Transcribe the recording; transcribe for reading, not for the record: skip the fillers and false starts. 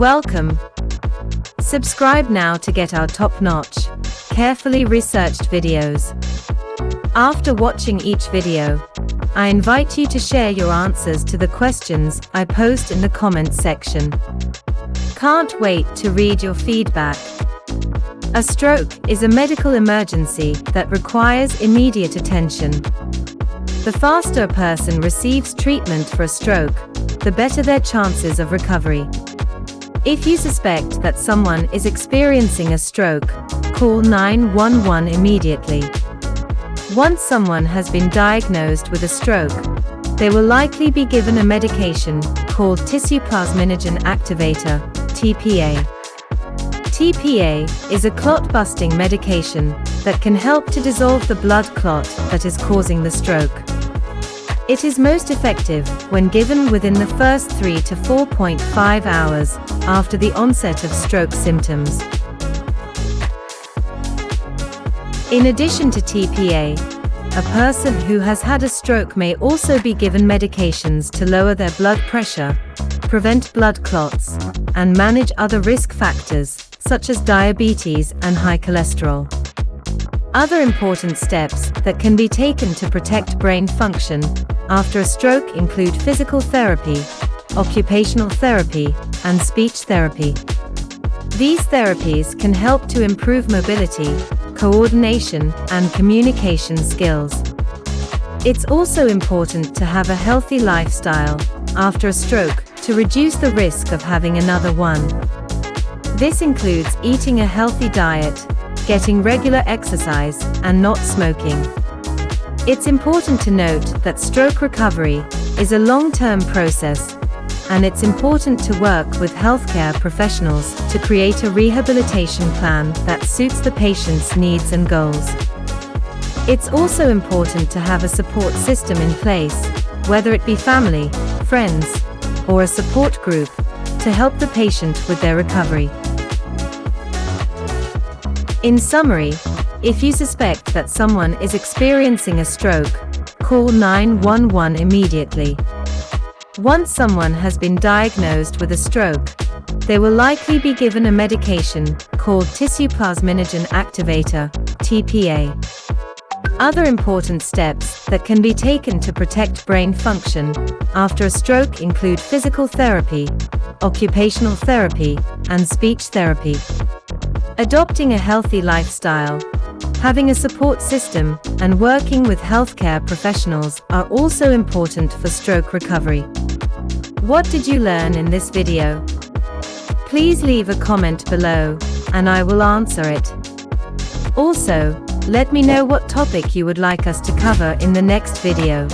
Welcome. Subscribe now to get our top-notch, carefully researched videos. After watching each video, I invite you to share your answers to the questions I post in the comments section. Can't wait to read your feedback. A stroke is a medical emergency that requires immediate attention. The faster a person receives treatment for a stroke, the better their chances of recovery. If you suspect that someone is experiencing a stroke, call 911 immediately. Once someone has been diagnosed with a stroke, they will likely be given a medication called tissue plasminogen activator, TPA. TPA is a clot-busting medication that can help to dissolve the blood clot that is causing the stroke. It is most effective when given within the first 3 to 4.5 hours after the onset of stroke symptoms. In addition to TPA, a person who has had a stroke may also be given medications to lower their blood pressure, prevent blood clots, and manage other risk factors, such as diabetes and high cholesterol. Other important steps that can be taken to protect brain function after a stroke include physical therapy, occupational therapy, and speech therapy. These therapies can help to improve mobility, coordination, and communication skills. It's also important to have a healthy lifestyle after a stroke to reduce the risk of having another one. This includes eating a healthy diet, getting regular exercise, and not smoking. It's important to note that stroke recovery is a long-term process, and it's important to work with healthcare professionals to create a rehabilitation plan that suits the patient's needs and goals. It's also important to have a support system in place, whether it be family, friends, or a support group, to help the patient with their recovery. In summary, if you suspect that someone is experiencing a stroke, call 911 immediately. Once someone has been diagnosed with a stroke, they will likely be given a medication called tissue plasminogen activator, TPA. Other important steps that can be taken to protect brain function after a stroke include physical therapy, occupational therapy, and speech therapy. Adopting a healthy lifestyle, having a support system, and working with healthcare professionals are also important for stroke recovery. What did you learn in this video? Please leave a comment below, and I will answer it. Also, let me know what topic you would like us to cover in the next video.